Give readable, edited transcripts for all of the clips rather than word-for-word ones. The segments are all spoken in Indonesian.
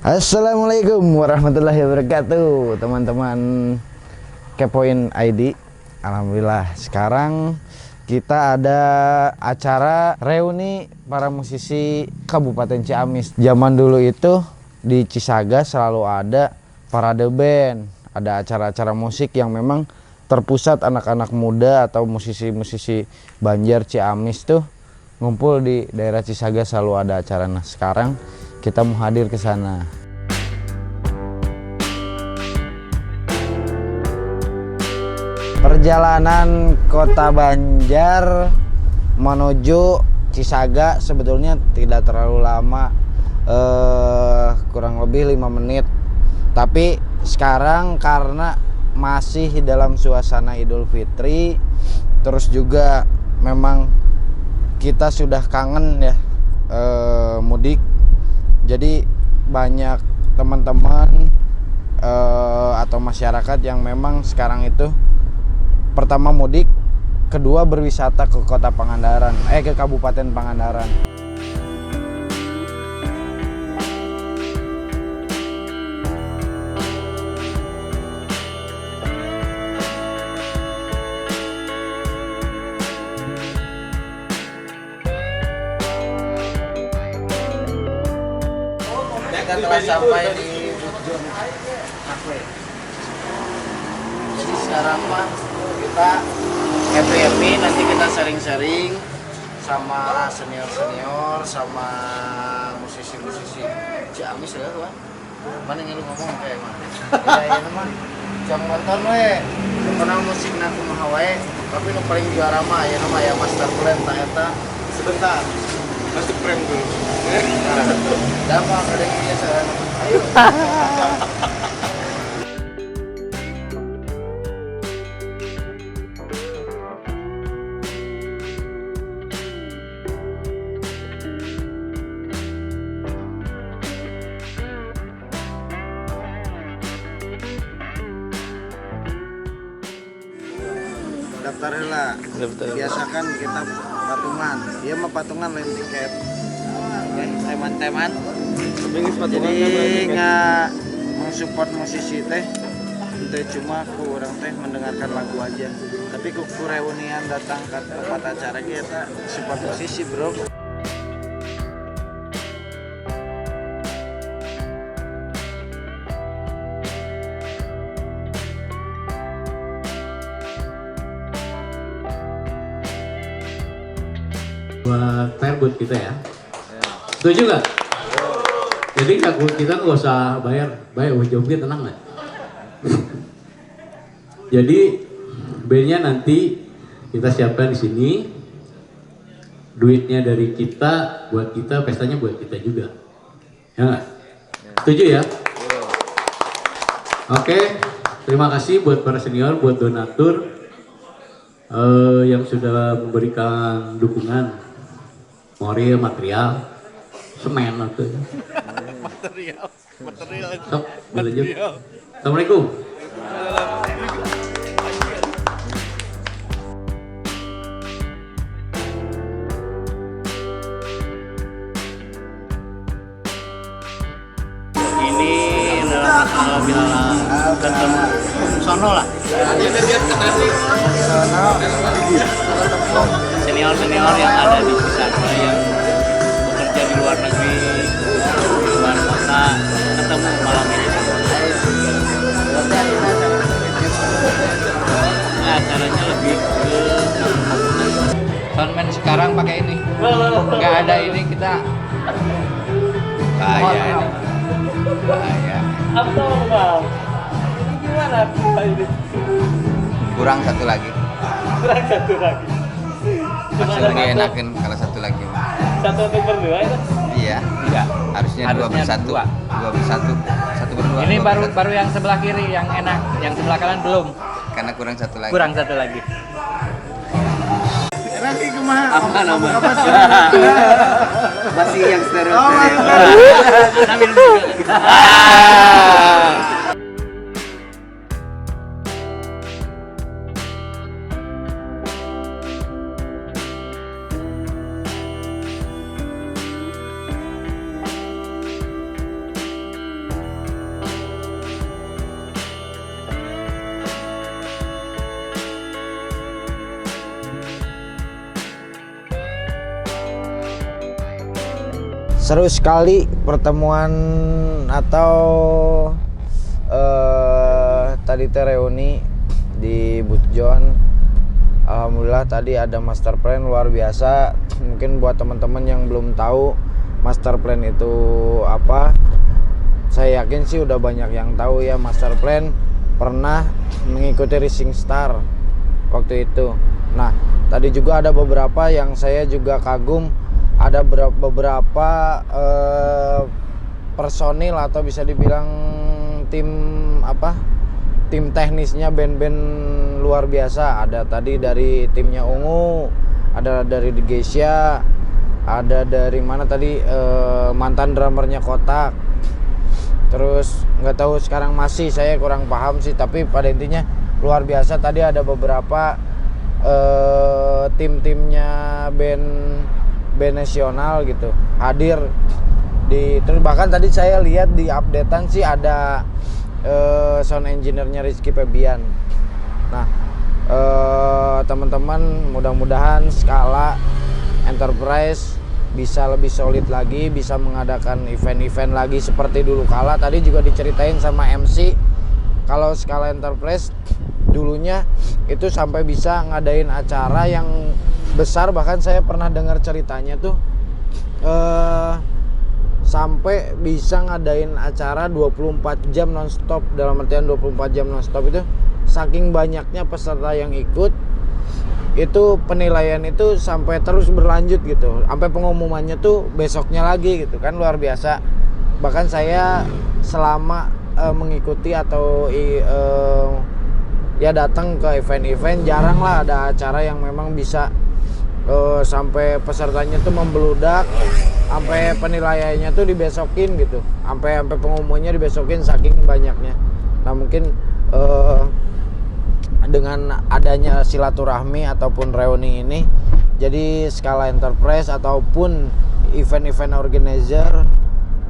Assalamualaikum warahmatullahi wabarakatuh, teman-teman Kepoin ID. Alhamdulillah sekarang kita ada acara reuni para musisi Kabupaten Ciamis. Zaman dulu itu di Cisaga selalu ada parade band, ada acara-acara musik yang memang terpusat anak-anak muda atau musisi-musisi Banjar Ciamis tuh ngumpul di daerah Cisaga, selalu ada acara. Nah, sekarang kita mau hadir ke sana. Perjalanan kota Banjar menuju Cisaga sebetulnya tidak terlalu lama, kurang lebih 5 menit. Tapi sekarang karena masih dalam suasana Idul Fitri, terus juga memang kita sudah kangen ya mudik. Jadi banyak teman-teman atau masyarakat yang memang sekarang itu pertama mudik, kedua berwisata ke kota Pangandaran, ke Kabupaten Pangandaran. Kita telah sampai di Bukjon Cafe. Jadi sekarang mah kita happy, nanti kita sharing-sharing sama senior-senior, sama musisi-musisi Ciamis ya tuan. Mana yang lu ngomong kayak mana? Ya mah jangan nonton we. Karena musik na kumaha wae, tapi nu paling juara mah ya nama ya master plan ta eta. Sebentar. Masuk frame dulu. Dapat ada yang biasa. Ayo. Daftar lah. Biasakan kita patungan. Iya mah patungan lain tiket. Teman-teman. Jadi nggak mensupport musisi teh. Itu cuma ku orang teh mendengarkan lagu aja. Tapi ku reunian datang ke tempat acara kita support musisi, bro. Buat fair buat kita ya. Setuju nggak? Jadi kita nggak usah bayar ujungnya, tenang nggak? Jadi bandnya nanti kita siapkan di sini, duitnya dari kita buat kita, pestanya buat kita juga, ya nggak? Setuju ya? Oke, terima kasih buat para senior, buat donatur yang sudah memberikan dukungan moral, material, semen atau material. Sok, lanjut. Assalamualaikum. Ini bila ketemu sono lah. Senior-senior yang ada di Cisaga yang bekerja di luar negeri, di luar kota, ketemu malam ini. Nah, acaranya lebih ke soundman sekarang pakai ini. Nggak ada ini kita bahaya. Apa bang? Ini gimana ini? Kurang satu lagi. Kurang satu lagi. Masih lebih enakan kalau satu lagi. Satu untuk berdua itu? Iya. Harusnya dua bersatu. Dua bersatu. Satu berdua. Ini dua baru bersatu. baru yang sebelah kiri yang enak, yang sebelah kanan belum. Karena kurang satu lagi. Kurang satu lagi. Nanti kumaha? Apa nama? Masih yang stereo. Sambil juga. seru sekali pertemuan atau tadi reuni di Booth John. Alhamdulillah tadi ada master plan luar biasa. Mungkin buat teman-teman yang belum tahu master plan itu apa, saya yakin sih udah banyak yang tahu ya. Master plan pernah mengikuti Rising Star waktu itu. Nah, tadi juga ada beberapa yang saya juga kagum. Ada beberapa personil atau bisa dibilang tim tim teknisnya band-band luar biasa. Ada tadi dari timnya Ungu, ada dari The Geisha, ada dari mana tadi mantan drummernya Kotak. Terus nggak tahu sekarang masih, saya kurang paham sih, tapi pada intinya luar biasa. Tadi ada beberapa tim-timnya band nasional gitu hadir di, terus bahkan tadi saya lihat di updatean sih ada sound engineer-nya Rizky Febian. Nah, teman-teman mudah-mudahan Skala Enterprise bisa lebih solid lagi, bisa mengadakan event-event lagi seperti dulu kala. Tadi juga diceritain sama MC kalau Skala Enterprise dulunya itu sampai bisa ngadain acara yang besar. Bahkan saya pernah dengar ceritanya tuh sampai bisa ngadain acara 24 jam nonstop. Dalam artian 24 jam nonstop itu saking banyaknya peserta yang ikut, itu penilaian itu sampai terus berlanjut gitu, sampai pengumumannya tuh besoknya lagi gitu kan, luar biasa. Bahkan saya selama mengikuti atau ya datang ke event-event, jarang lah ada acara yang memang bisa sampai pesertanya tuh membeludak, sampai penilaiannya tuh dibesokin gitu, sampai pengumumannya dibesokin saking banyaknya. Nah, mungkin dengan adanya silaturahmi ataupun reuni ini, jadi Skala Enterprise ataupun event-event organizer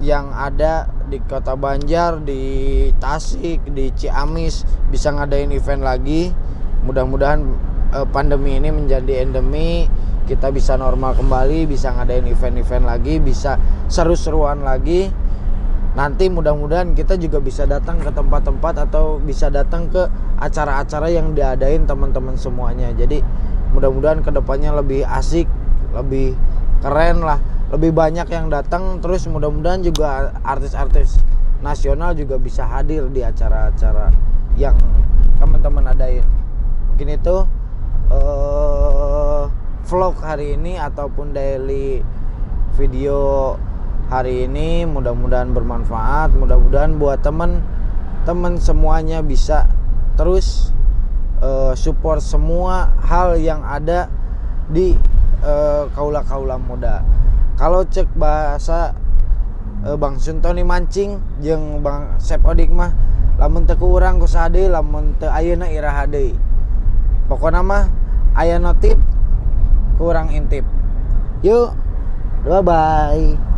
yang ada di Kota Banjar, di Tasik, di Ciamis bisa ngadain event lagi. Mudah-mudahan pandemi ini menjadi endemi, kita bisa normal kembali, bisa ngadain event-event lagi, bisa seru-seruan lagi. Nanti mudah-mudahan kita juga bisa datang ke tempat-tempat atau bisa datang ke acara-acara yang diadain teman-teman semuanya. Jadi mudah-mudahan kedepannya lebih asik, lebih keren lah, lebih banyak yang datang. Terus mudah-mudahan juga artis-artis nasional juga bisa hadir di acara-acara yang teman-teman adain. Mungkin itu vlog hari ini ataupun daily video hari ini, mudah-mudahan bermanfaat. Mudah-mudahan buat teman-teman semuanya bisa terus support semua hal yang ada di kaula-kaula muda. Kalau cek bahasa Bang Suntoni mancing jeung Bang Sep Odik mah, lamun teu kurang ku sade, lamun teu ayeuna iraha deui. Pokona mah aya notif kurang intip. Yuk, bye bye.